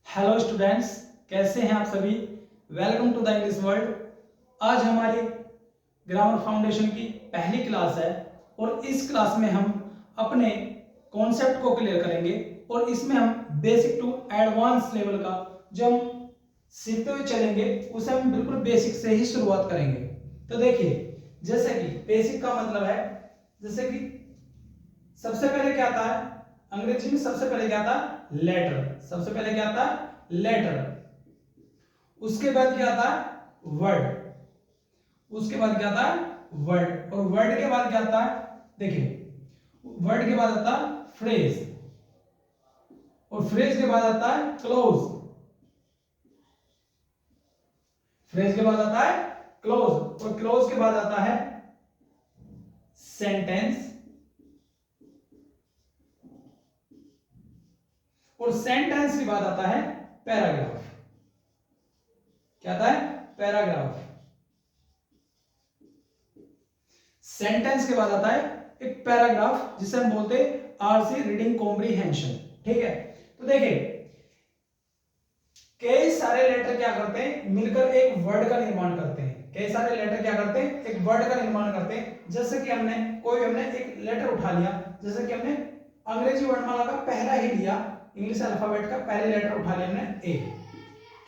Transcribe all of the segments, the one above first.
Hello students, कैसे हैं आप सभी। Welcome to the English world. आज हमारी ग्रामर फाउंडेशन की पहली क्लास है और इस क्लास में हम अपने कॉन्सेप्ट को क्लियर करेंगे और इसमें हम बेसिक टू एडवांस लेवल का जो हम सीखते हुए चलेंगे उसे हम बिल्कुल बेसिक से ही शुरुआत करेंगे। तो देखिए, जैसे कि बेसिक का मतलब है, जैसे कि सबसे पहले क्या आता है, अंग्रेजी में सबसे पहले क्या आता है, लेटर। सबसे पहले क्या आता है, लेटर। उसके बाद क्या आता है, वर्ड। उसके बाद क्या आता है, वर्ड। और वर्ड के बाद क्या आता है, देखिए, वर्ड के बाद आता है फ्रेज, और फ्रेज के बाद आता है क्लोज। फ्रेज के बाद आता है क्लोज, और क्लोज के बाद आता है सेंटेंस, और सेंटेंस के बाद आता है पैराग्राफ। क्या आता है, पैराग्राफ। सेंटेंस के बाद आता है एक पैराग्राफ जिसे हम बोलते हैं आरसी, रीडिंग कॉम्प्रीहेंशन। ठीक है, तो देखिए, कई सारे लेटर क्या करते हैं, मिलकर एक वर्ड का निर्माण करते हैं। कई सारे लेटर क्या करते हैं, एक वर्ड का निर्माण करते हैं। जैसे कि हमने एक लेटर उठा लिया, जैसे कि हमने अंग्रेजी वर्णमाला का पहला ही लिया, इंग्लिश अल्फाबेट का पहले लेटर उठा लिया हमने ए।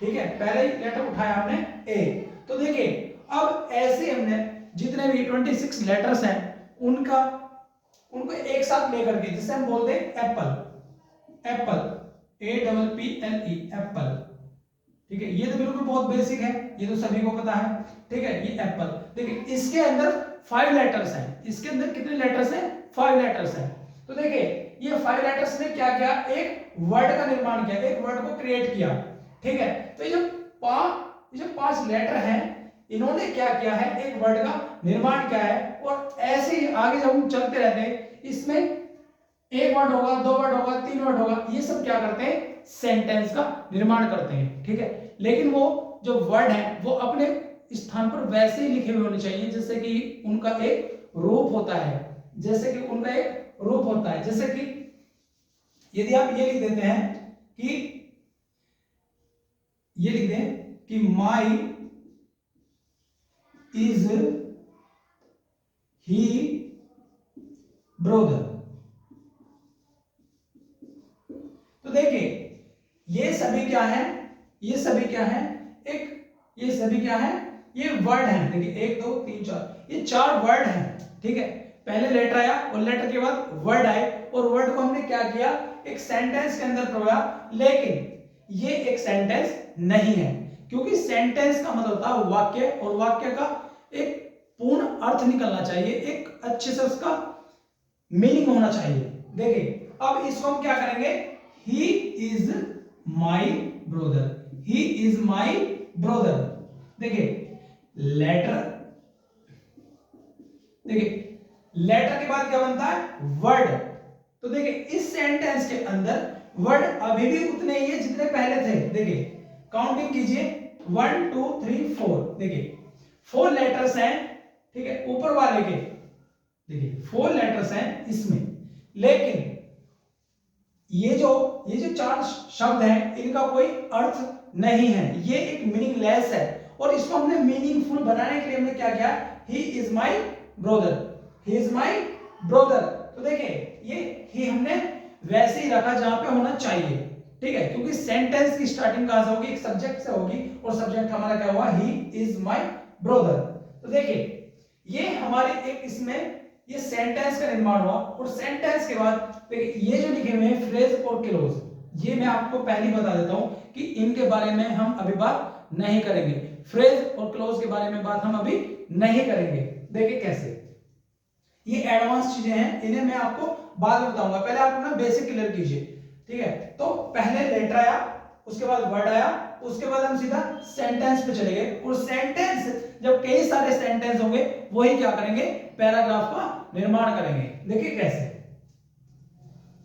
ठीक है, पहले ही लेटर उठाया हमने ए। तो देखिए, अब ऐसे हमने जितने भी 26 लेटर्स हैं उनको एक साथ लेकर के, जिसे हम बोलते हैं एप्पल। Apple, APPLE, Apple. ठीक है, ये तो बिल्कुल बहुत बेसिक है, ये तो सभी को पता है। ठीक है, ये एप्पल। देखिए, इसके अंदर 5 लेटर्स हैं। इसके अंदर कितने लेटर्स हैं, 5 लेटर्स हैं। तो देखिए, ये 5 लेटर्स ने क्या किया, एक वर्ड का निर्माण किया, एक वर्ड को क्रिएट किया। ठीक है, तो ये जो पांच लेटर हैं, इन्होंने क्या किया है, एक वर्ड का निर्माण किया है। और ऐसे ही आगे जब हम चलते रहते हैं, इसमें एक वर्ड होगा, 2 वर्ड होगा, 3 वर्ड होगा, ये सब क्या करते हैं, सेंटेंस का निर्माण करते हैं। ठीक है, लेकिन वो जो वर्ड है वो अपने स्थान पर वैसे ही लिखे हुए होने चाहिए जैसे कि उनका एक रूप होता है। जैसे कि उनका एक रूप होता है, जैसे कि यदि आप ये लिख देते हैं कि ये लिख दें कि माई इज ही ब्रोदर। तो देखिए, ये सभी क्या है, ये सभी क्या है, ये सभी क्या है, ये वर्ड हैं। देखिए, 1 2 3 4, ये 4 वर्ड हैं। ठीक है, पहले लेटर आया और लेटर के बाद वर्ड आए, और वर्ड को हमने क्या किया, एक सेंटेंस के अंदर प्रवाह। लेकिन ये एक सेंटेंस नहीं है, क्योंकि सेंटेंस का मतलब होता है वाक्य, और वाक्य का एक पूर्ण अर्थ निकलना चाहिए, एक अच्छे से उसका मीनिंग होना चाहिए। देखिए, अब इसको हम क्या करेंगे, he is my brother. He is my brother. देखिए, लेटर, देखिए लेटर के बाद क्या बनता है, वर्ड। तो देखिए, इस सेंटेंस के अंदर वर्ड अभी भी उतने ही है जितने पहले थे। देखिए, काउंटिंग कीजिए, 1 2 3 4। देखिए, 4 लेटर्स हैं। ठीक है, ऊपर वाले के देखिए 4 लेटर्स हैं इसमें, लेकिन ये जो 4 शब्द हैं, इनका कोई अर्थ नहीं है, ये एक मीनिंगलेस है। और इसको हमने मीनिंगफुल बनाने के लिए हमने क्या किया, he is my brother. He is my brother. तो देखिए, ये ही हमने वैसे ही रखा जहां पे होना चाहिए। ठीक है, क्योंकि सेंटेंस की स्टार्टिंग कहां से होगी, एक सब्जेक्ट से होगी, और सब्जेक्ट हमारा क्या हुआ, ही इज माई ब्रोदर। तो देखिए, ये हमारे एक इसमें ये सेंटेंस का निर्माण हुआ। और सेंटेंस के बाद देखिए, ये जो लिखे हुए हैं फ्रेज और क्लोज, ये मैं आपको पहले ही बता देता हूं कि इनके बारे में हम अभी बात नहीं करेंगे। फ्रेज और क्लोज के बारे में बात हम अभी नहीं करेंगे। देखिए कैसे, ये एडवांस चीजें हैं, इन्हें मैं आपको बाद में बताऊंगा। पहले आप अपना बेसिक क्लियर कीजिए। ठीक है, तो पहले लेटर आया, उसके बाद वर्ड आया, उसके बाद हम सीधा सेंटेंस पे चले गए। और सेंटेंस, जब कई सारे सेंटेंस होंगे, वही क्या करेंगे, पैराग्राफ का निर्माण करेंगे। देखिए कैसे,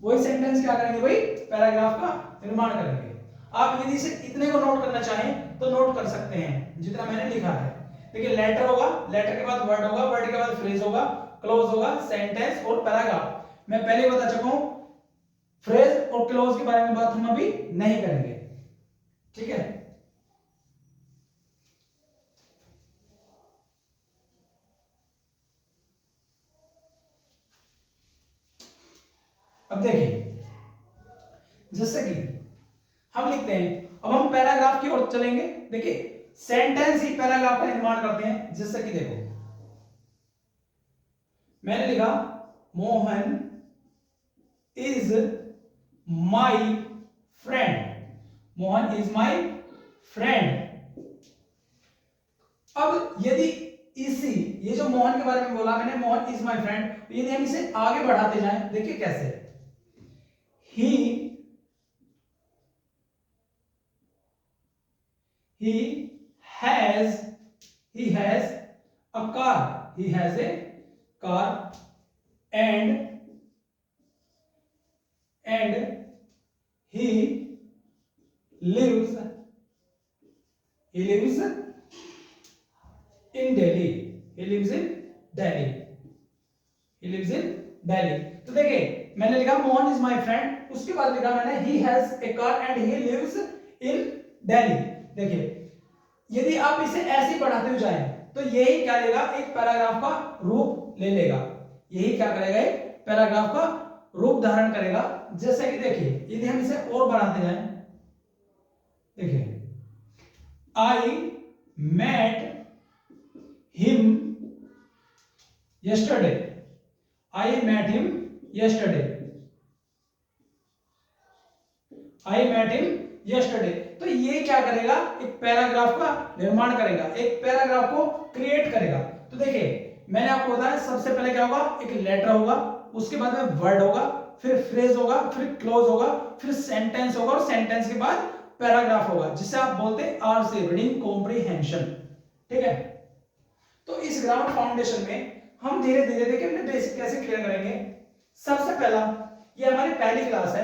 वही सेंटेंस क्या करेंगे, वही पैराग्राफ का निर्माण करेंगे। आप यदि से इतने को नोट करना चाहें तो नोट कर सकते हैं, जितना मैंने लिखा है। देखिए, लेटर होगा, लेटर के बाद वर्ड होगा, वर्ड के बाद फ्रेज होगा, क्लोज होगा, सेंटेंस और पैराग्राफ। मैं पहले बता चुका हूं, फ्रेज और क्लोज के बारे में बात हम अभी नहीं करेंगे। ठीक है। अब देखिए जैसे कि हम लिखते हैं, अब हम पैराग्राफ की ओर चलेंगे। देखिए सेंटेंस ही पैराग्राफ का निर्माण करते हैं। जैसे कि देखो मैंने लिखा Mohan is my friend, Mohan is my friend. अब यदि इसी ये जो मोहन के बारे में बोला मैंने, मोहन इज माई फ्रेंड, यदि हम इसे आगे बढ़ाते जाएं, देखिए कैसे, ही he has a car, he has a car and he lives in Delhi, he lives in Delhi, he lives in Delhi। तो देखिए मैंने लिखा मोहन इज माई फ्रेंड, उसके बाद लिखा मैंने he has a car and he lives in Delhi. देखिए यदि आप इसे ऐसे ही बढ़ाते हुए जाएं तो यही क्या लेगा, एक पैराग्राफ का रूप ले लेगा, यही क्या करेगा, एक पैराग्राफ का रूप धारण करेगा। जैसे कि देखिए यदि हम इसे और बढ़ाते जाएं, देखिए I met him yesterday, I met him yesterday, I met him yesterday। तो ये क्या करेगा, एक पैराग्राफ का निर्माण करेगा, एक पैराग्राफ को क्रिएट करेगा। तो देखिए मैंने आपको बताया सबसे पहले क्या होगा, एक लेटर होगा, उसके बाद में वर्ड होगा, फिर फ्रेज होगा, फिर क्लोज होगा, फिर सेंटेंस होगा, और सेंटेंस के बाद पैराग्राफ होगा, जिसे आप बोलते हैं आरसी, रीडिंग कॉम्प्रिहेंशन। ठीक है। तो इस ग्रामर फाउंडेशन में हम धीरे धीरे देखिए अपने बेसिक कैसे क्लियर करेंगे। सबसे पहला ये हमारी पहली क्लास है,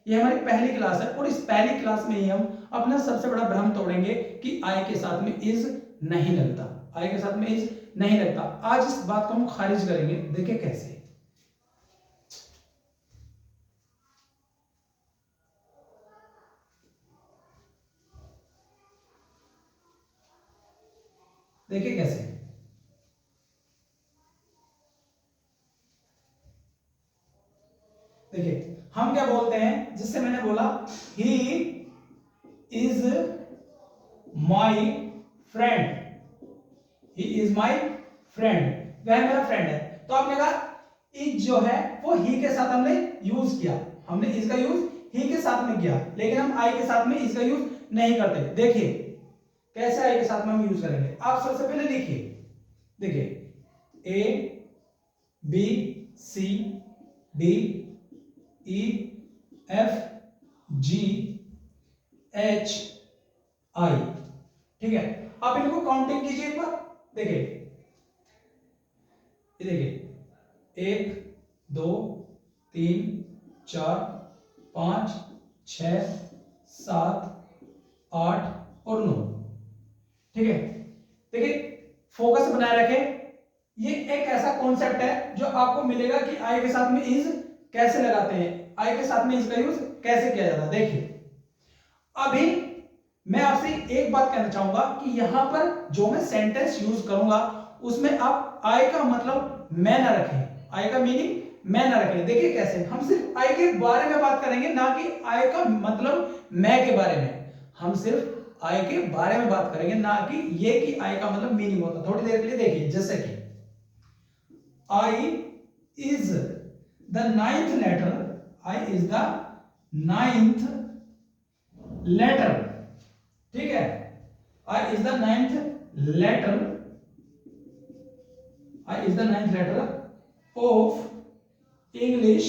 ये हमारी पहली क्लास है, और इस पहली क्लास में ही हम अपना सबसे बड़ा भ्रम तोड़ेंगे कि आई के साथ में इज नहीं लगता, आई के साथ में इज नहीं लगता। आज इस बात को हम खारिज करेंगे। देखिए कैसे, देखिए कैसे, देखिए हम क्या बोलते हैं, जिससे मैंने बोला he is my friend, he is my friend, वह मेरा फ्रेंड है। तो आपने कहा इज जो है वो ही के साथ हमने यूज किया, हमने इसका यूज ही के साथ में किया, लेकिन हम आई के साथ में इसका यूज नहीं करते। देखिए कैसे आई के साथ में हम यूज करेंगे। आप सबसे पहले लिखिए, देखिए A B C D E F G H I. ठीक है, आप इनको काउंटिंग कीजिए एक बार। देखिए ये देखिए 1 2 3 4 5 6 7 8 और 9। ठीक है, देखिए फोकस बनाए रखें। ये एक ऐसा कॉन्सेप्ट है जो आपको मिलेगा कि आई के साथ में इज कैसे लगाते हैं, आई के साथ में इज का यूज कैसे किया जाता है। देखिए अभी मैं आपसे एक बात कहना चाहूंगा कि यहां पर जो मैं सेंटेंस यूज करूंगा उसमें आप आई का मतलब मैं ना रखें, आई का मीनिंग मैं ना रखें। देखिए कैसे, हम सिर्फ आई के बारे में बात करेंगे, ना कि आई का मतलब मैं के बारे में। हम सिर्फ आई के बारे में बात करेंगे, ना कि ये कि आई का मतलब मीनिंग होता। थोड़ी देर के लिए देखिए, जैसे कि I is the 9th letter, I is the 9th letter. ठीक है, I is the 9th letter, I is the 9th letter of English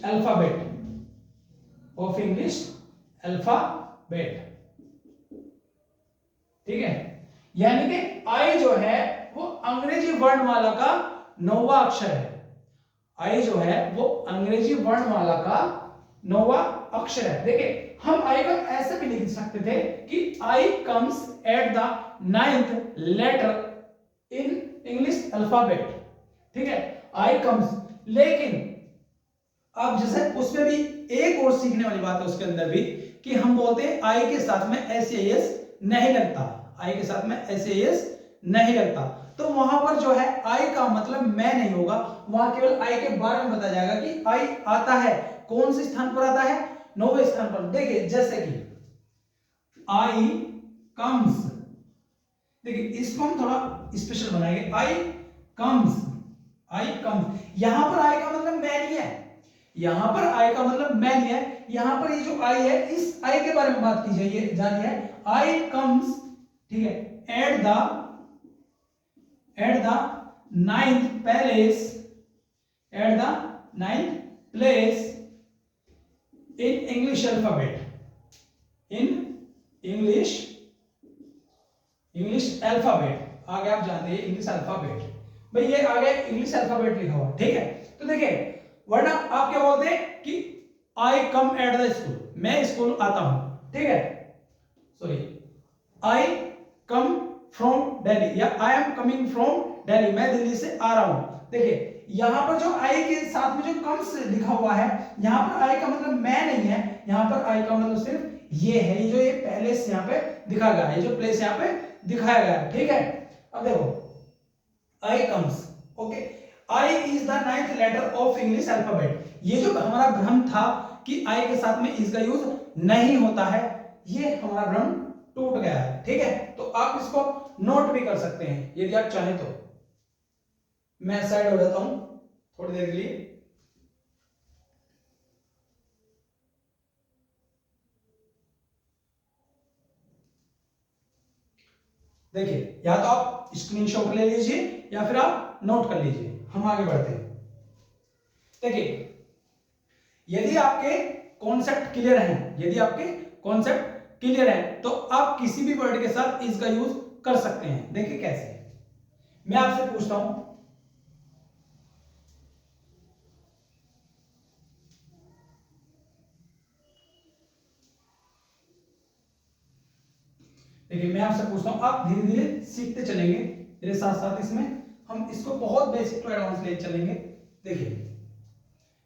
alphabet, of English alphabet. ठीक है, यानी कि आई जो है वो अंग्रेजी वर्णमाला का 9वां अक्षर है। आई जो है वो अंग्रेजी वर्णमाला का 9वां अक्षर है। देखिए हम आई को ऐसे भी लिख सकते थे कि I comes at the 9th letter in English alphabet. ठीक है, आई कम्स, लेकिन अब जैसे उसमें भी एक और सीखने वाली बात है उसके अंदर भी, कि हम बोलते हैं आई के साथ में एस नहीं लगता, आई के साथ में एस नहीं लगता, तो वहां पर जो है आई का मतलब मैं नहीं होगा, वहां केवल आई के बारे में बताया जाएगा कि आई आता है, कौन से स्थान पर आता है, 9वें स्थान पर। देखिए जैसे कि आई कम्स, देखिए इसको हम थोड़ा स्पेशल बनाएंगे, आई कम्स, आई कम्स, यहां पर आई का मतलब मैं नहीं है, यहां पर आई का मतलब मैं नहीं है, यहां पर ये जो आई है इस आई के बारे में बात की जाइए जानी है, आई कम्स, ठीक है, eight the 9th palace, eight the 9th place in English alphabet, in English alphabet, आगे आप जानते हैं इंग्लिश अल्फाबेट, भाई ये आगे इंग्लिश अल्फाबेट लिखा हुआ, ठीक है। तो देखिए वरना आप क्या बोलते हैं कि I come at the school, मैं स्कूल आता हूं, ठीक है, sorry, I come from Delhi, या I am coming from Delhi, मैं दिल्ली से आ रहा हूं। देखिए यहां पर जो आई के साथ में जो कम्स लिखा हुआ है, यहां पर आई का मतलब मैं नहीं है, यहां पर आई का मतलब सिर्फ ये है, ये जो ये पैलेस यहां पे दिखा गया है, ये जो प्लेस यहां पे दिखाया गया है, ठीक है। अब देखो I comes, okay, I is the 9th letter of English alphabet, ये जो हमारा भ्रम था कि आई के साथ में इसका यूज नहीं होता है, ये हमारा भ्रम टूट गया है, ठीक है। तो आप इसको नोट भी कर सकते हैं यदि आप चाहें तो। मैं साइड हो जाता हूं थोड़ी देर के लिए। देखिए या तो आप स्क्रीनशॉट ले लीजिए या फिर आप नोट कर लीजिए, हम आगे बढ़ते हैं। देखिए यदि आपके कॉन्सेप्ट क्लियर हैं, यदि आपके कॉन्सेप्ट क्लियर है तो आप किसी भी वर्ड के साथ इसका यूज कर सकते हैं। देखिए कैसे, मैं आपसे पूछता हूं, देखिए मैं आपसे पूछता हूं, आप धीरे धीरे सीखते चलेंगे मेरे साथ साथ, इसमें हम इसको बहुत बेसिक टू एडवांस ले चलेंगे। देखिए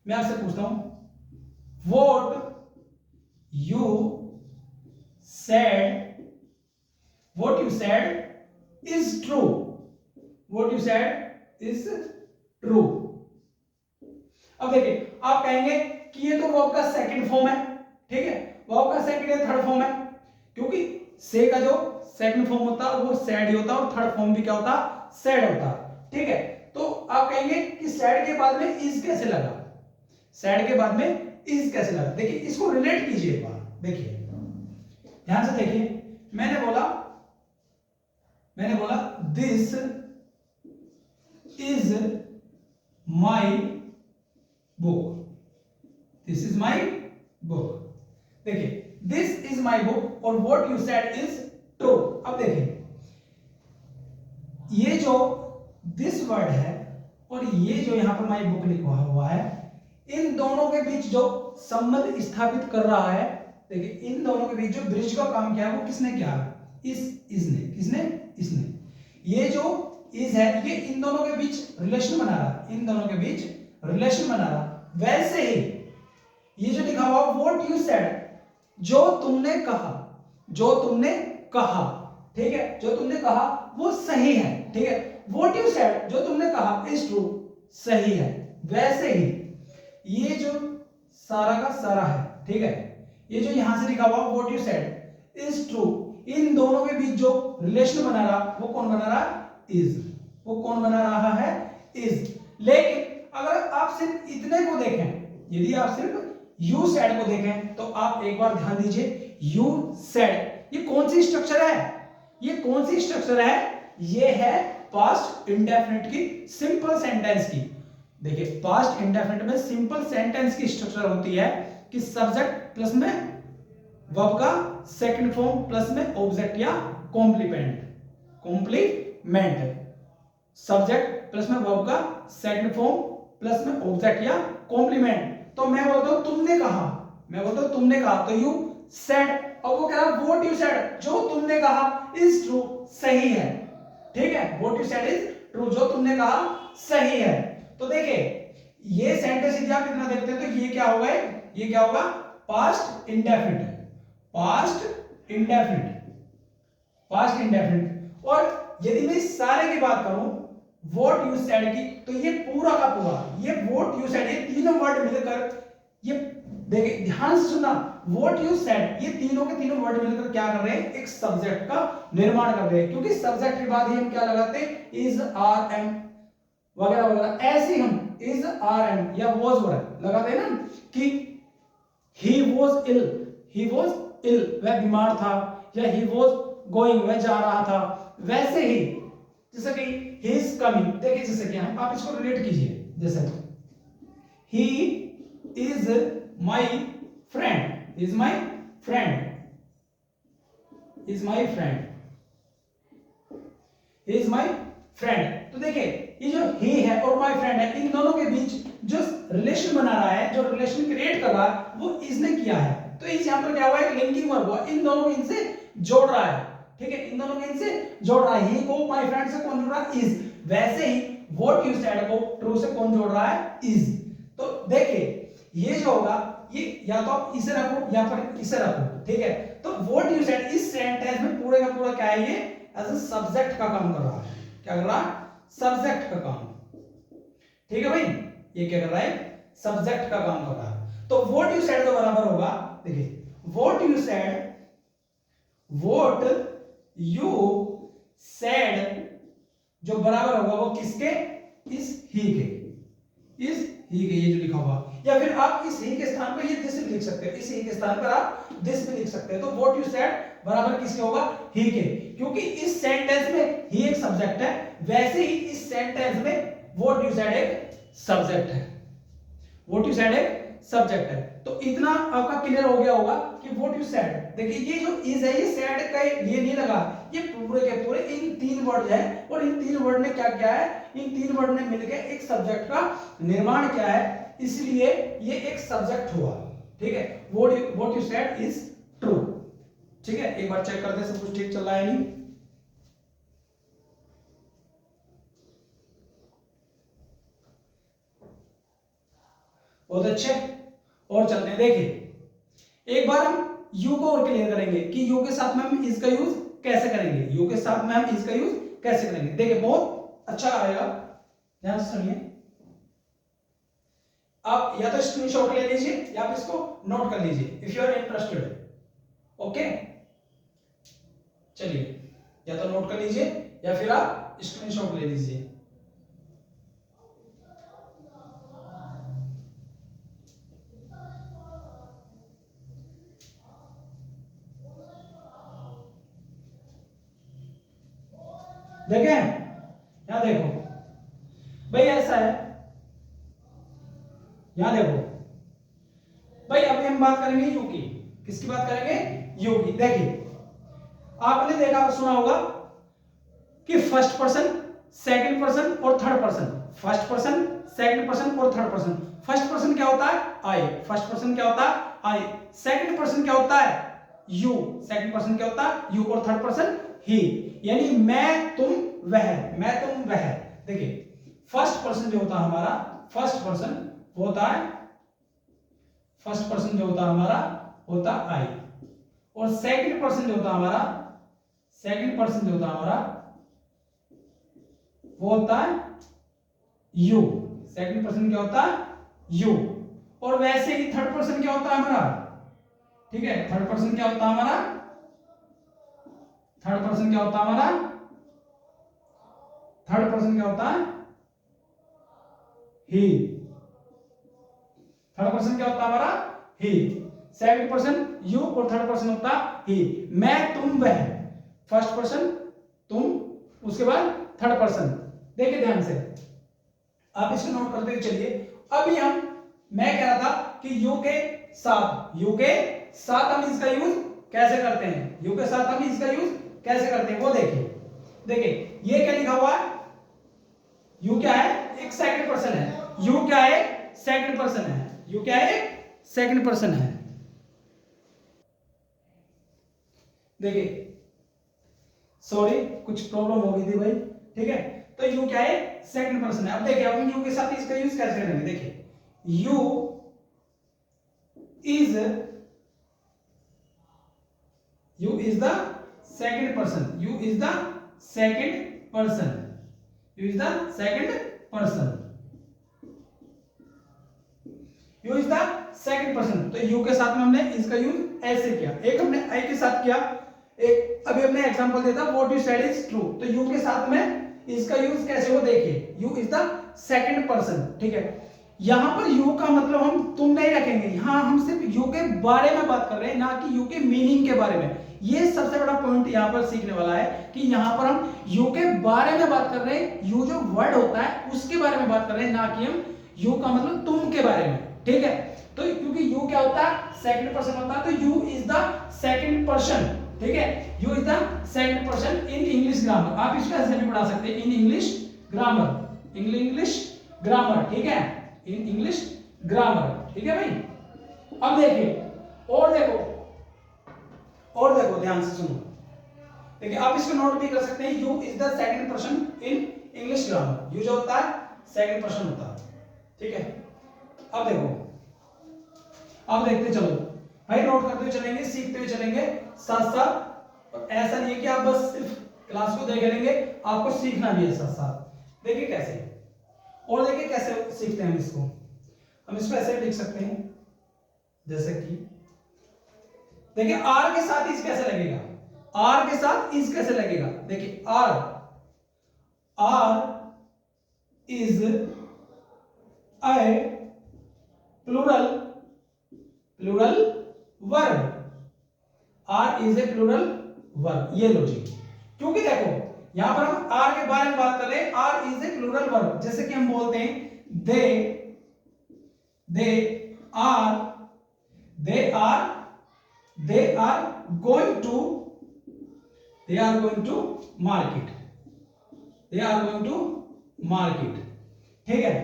मैं आपसे पूछता हूं, what you said, what you said is true, what you said is true। अब देखिए आप कहेंगे कि ये तो वर्ब का सेकंड फॉर्म है, ठीक है, वर्ब का सेकंड या थर्ड फॉर्म है, क्योंकि से का जो सेकंड फॉर्म होता है वो सैड ही होता है और थर्ड फॉर्म भी क्या होता है, सैड होता है, ठीक है। तो आप कहेंगे कि सैड के बाद में इज कैसे लगा, सैड के बाद में इज कैसे लगा। देखिए इसको रिलेट कीजिए एक बार, देखिए ध्यान से देखिए, मैंने बोला this is my book, this is my book. देखिए दिस इज माई बुक और what you said is true. अब देखिए ये जो दिस वर्ड है और ये जो यहां पर माई बुक लिखा हुआ है, इन दोनों के बीच जो संबंध स्थापित कर रहा है, देखिए इन दोनों के बीच जो ब्रिज का काम किया है वो किसने किया, इसने, किसने, इसने। ये जो इज है ये इन दोनों के बीच रिलेशन बना रहा, इन दोनों के बीच रिलेशन बना रहा। वैसे ही ये जो लिखा हुआ व्हाट यू सेड, जो तुमने कहा, जो तुमने कहा, ठीक है, जो तुमने कहा वो सही है, ठीक है, व्हाट यू सेड जो तुमने कहा इज ट्रू, सही है। वैसे ही ये जो सारा का सारा है, ठीक है, ये जो यहां से लिखा हुआ what you said is true, इन दोनों के बीच जो रिलेशन बना रहा वो कौन बना रहा, इज, वो कौन बना रहा है, इज। लेकिन अगर आप सिर्फ इतने को देखें, यदि आप सिर्फ यू सेड को देखें तो आप एक बार ध्यान दीजिए, यू सेड ये कौन सी स्ट्रक्चर है, ये कौन सी स्ट्रक्चर है, ये है पास्ट इंडेफिनिट की सिंपल सेंटेंस की। देखिए पास्ट इंडेफिनिट में सिंपल सेंटेंस की स्ट्रक्चर होती है कि सब्जेक्ट प्लस में वर्ब का सेकंड फॉर्म प्लस में ऑब्जेक्ट या कॉम्प्लीमेंट, सब्जेक्ट प्लस में वर्ब का सेकंड फॉर्म प्लस में ऑब्जेक्ट या कॉम्प्लीमेंट। तो मैं बोलता हूं तुमने कहा, मैं बोलता हूं तुमने कहा, तो यू सेड, और वो कह रहा व्हाट यू सेड जो तुमने कहा इज ट्रू, सही है, ठीक है, what you said is true, जो तुमने कहा सही है। तो देखिए ये सेंटेंस यदि आप इतना देखते हैं तो ये क्या होगा, ये क्या होगा, past indefinite, past indefinite, past indefinite. और यदि मैं इस सारे की बात करूं व्हाट यू सेड की, तो ये पूरा का पूरा ये व्हाट यू सेड, ये तीनों वर्ड मिलकर, ये देखिए ध्यान से सुनना, व्हाट यू सेड ये तीनों के तीनों वर्ड मिलकर क्या कर रहे हैं, एक सब्जेक्ट का निर्माण कर रहे हैं। क्योंकि सब्जेक्ट के बाद ही हम क्या लगाते हैं, इज, आर, एम वगैरह वगैरह, ऐसे हम इज, आर, एम या वाज वगैरह लगाते हैं ना, कि he was ill, he was ill वह बीमार था, या ही वाज गोइंग वह जा रहा था। वैसे ही जैसे कि ही इज कमिंग, देखिए जैसे कि हम, आप इसको रिलेट कीजिए, जैसे he is my friend, is my friend, is my friend, is my friend. तो देखिए ये जो ही है और माय फ्रेंड है, इन दोनों के बीच जो रिलेशन बना रहा है, जो रिलेशन क्रिएट कर रहा है, वो इसने किया है। तो इस यहां पर क्या हुआ, एक लिंकिंग वर्ब हुआ, इन दोनों को इनसे जोड़ रहा है, ठीक है, इन दोनों को इनसे जोड़ रहा है। ही को माय फ्रेंड से कौन जोड़ रहा है, इज। वैसे ही व्हाट यू सेड को ट्रू से कौन जोड़ रहा है, इज। तो देखिए ये जो होगा, ये या तो आप इसे रखो या फिर इसे रखो, ठीक है। तो व्हाट यू सेड इस सेंटेंस में पूरे का पूरा क्या है, ये एज अ सब्जेक्ट का काम कर रहा है। क्या कर रहा है, सब्जेक्ट का काम, ठीक है भाई, ये क्या कर रहा है, सब्जेक्ट का काम कर रहा है। तो व्हाट यू सेड का बराबर होगा, देखिए what you said, what you said जो बराबर होगा वो किसके, इस ही के, इस ही के, ये जो लिखा हुआ, या फिर आप इस ही के स्थान पर ये दिस भी लिख सकते हो, इस ही के स्थान पर आप दिस भी लिख सकते हैं। तो व्हाट यू सेड बराबर किसके होगा, ही के, क्योंकि इस सेंटेंस में ही एक सब्जेक्ट है, वैसे ही इस सेंटेंस में व्हाट यू सेड एक सब्जेक्ट है, व्हाट यू सेड एक सब्जेक्ट है। तो इतना आपका क्लियर हो गया होगा कि व्हाट यू सेड, देखिए ये जो इज है, ये सेड का ये नहीं लगा, ये पूरे के पूरे इन तीन वर्ड है, और इन तीन वर्ड ने क्या किया है, इन तीन वर्ड ने मिलकर एक सब्जेक्ट का निर्माण किया है, इसलिए ये एक सब्जेक्ट हुआ, ठीक है। What you said is true, ठीक है। एक बार चेक करते हैं सब कुछ ठीक चल रहा है नहीं। बहुत अच्छे, और चलते हैं। देखिए एक बार हम यू को और क्लियर करेंगे कि यू के साथ में हम इज का यूज कैसे करेंगे, यू के साथ में हम इज का यूज कैसे करेंगे। देखिए बहुत अच्छा आएगा, ध्यान से सुनिए। आप या तो स्क्रीनशॉट ले लीजिए या आप इसको नोट कर लीजिए if you are interested, okay. चलिए या तो नोट कर लीजिए या फिर आप स्क्रीनशॉट ले लीजिए। देखें यहां देखो भाई, ऐसा है, यहां देखो भाई, अभी हम बात करेंगे यू की, किसकी बात करेंगे, यू की। देखिए आपने देखा सुना होगा कि फर्स्ट पर्सन, सेकंड पर्सन और third person, first person, second person और थर्ड पर्सन। फर्स्ट पर्सन क्या होता है, आई, फर्स्ट पर्सन क्या होता है, आई। सेकंड पर्सन क्या होता है, यू, सेकंड पर्सन क्या होता है, यू, और थर्ड पर्सन ही, यानी मैं तुम वह, मैं तुम वह। देखिए फर्स्ट पर्सन जो होता है हमारा, फर्स्ट पर्सन होता है, फर्स्ट पर्सन जो होता है हमारा होता आई, और सेकंड पर्सन जो होता है हमारा, सेकंड पर्सन जो होता है हमारा वो होता है यू, सेकंड पर्सन क्या होता है, यू। और वैसे ही थर्ड पर्सन क्या होता है हमारा, ठीक है, थर्ड पर्सन क्या होता है हमारा, थर्ड पर्सन क्या होता है हमारा, थर्ड पर्सन क्या होता है, ही, थर्ड पर्सन क्या होता है हमारा, ही। सेकंड पर्सन यू और थर्ड पर्सन होता है ही। मैं तुम वह, फर्स्ट पर्सन तुम, उसके बाद थर्ड पर्सन। देखिए ध्यान से, आप इसको नोट करते हुए चलिए। अभी हम, मैं कह रहा था कि यू के साथ, यू के साथ हम इसका यूज कैसे करते हैं, यू के साथ हम इसका यूज कैसे करते हैं वो देखिए। देखिए ये क्या लिखा हुआ है, यू क्या है, एक सेकंड पर्सन है, यू क्या है, सेकंड पर्सन है, यू क्या है, सेकंड पर्सन है। देखिए सॉरी कुछ प्रॉब्लम हो गई थी भाई, ठीक है। तो यू क्या है, सेकंड पर्सन है। अब देखिए अब हम यू के साथ इसका यूज कैसे करेंगे, देखिए you is the second person, you is the second person, you is the second person, you is the second person. तो यू के साथ में हमने इसका यूज ऐसे किया, एक हमने आई के साथ किया, एक अभी हमने एग्जांपल दिया था what you said is true. तो यू के साथ में इसका यूज कैसे हो, देखिए you is the second person, ठीक है। यहां पर यू का मतलब हम तुम नहीं रखेंगे, यहां हम सिर्फ यू के बारे में बात कर रहे हैं, ना कि यू के मीनिंग के बारे में। ये सबसे बड़ा पॉइंट यहां पर सीखने वाला है कि यहां पर हम यू के बारे में बात कर रहे हैं, यू जो वर्ड होता है उसके बारे में बात कर रहे हैं, ना कि हम यू का मतलब तुम के बारे में, ठीक है। तो क्योंकि यू क्या होता है, सेकंड पर्सन होता है, तो you is the second person, ठीक है। You is the second person in English grammar. आप इसको ऐसे भी पढ़ा सकते हैं, in English grammar, English grammar, ठीक है, इन इंग्लिश ग्रामर, ठीक है भाई। अब देखिए और देखो ध्यान से सुनो, देखिए आप इसको नोट भी कर सकते हैं, you is the second person in English grammar. You जो होता है सेकंड पर्सन होता है, ठीक है। अब देखो, अब देखते चलो भाई, नोट करते हुए चलेंगे, सीखते हुए चलेंगे साथ साथ। और ऐसा नहीं है कि आप बस सिर्फ क्लास को देख लेंगे, आपको सीखना भी है साथ साथ। देखिए कैसे, और देखिए कैसे सीखते हैं हम इसको। हम इसको ऐसे लिख सकते हैं, जैसे कि देखिए आर के साथ इस कैसे लगेगा, आर के साथ इस कैसे लगेगा, देखिए are is a plural verb, are is a plural verb. ये लो जी, क्योंकि देखो यहां पर हम आर के बारे में बात कर रहे हैं, are is a plural verb. जैसे कि हम बोलते हैं they are going to market, ठीक है।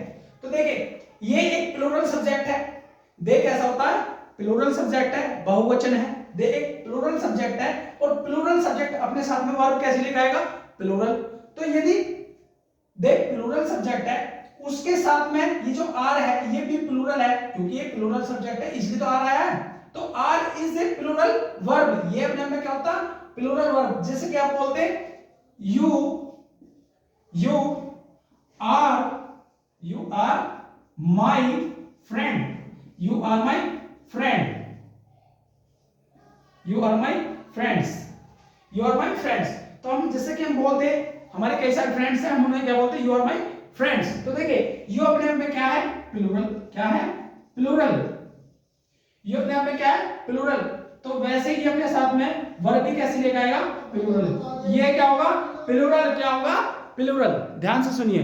तो देखिए ये एक प्लूरल सब्जेक्ट है, दे कैसा होता है, प्लूरल सब्जेक्ट है, बहुवचन है, दे एक प्लूरल सब्जेक्ट है, और प्लूरल सब्जेक्ट अपने साथ में वर्ब कैसे लिखाएगा, प्लूरल। तो यदि दे प्लूरल सब्जेक्ट है, उसके साथ में ये जो आर है ये भी प्लूरल है, क्योंकि ये प्लूरल सब्जेक्ट है इसलिए तो आर आया है। तो are is a plural verb, ये अपने आप में क्या होता है, प्लूरल वर्ब। जैसे कि आप बोलते हैं you are my friend, you are my friends। तो हम जैसे कि हम बोलते हैं हमारे कई सारे फ्रेंड्स हैं, हम उन्हें क्या बोलते हैं, you are my friends। तो देखिए यू अपने आप में क्या है, प्लूरल, क्या है, प्लूरल। ये अपने आप में क्या है, प्लूरल। तो वैसे ही अपने साथ में वर्ब भी कैसे लेकर आएगा, प्लूरल। ये क्या होगा, प्लूरल, क्या होगा, प्लूरल। ध्यान से सुनिए,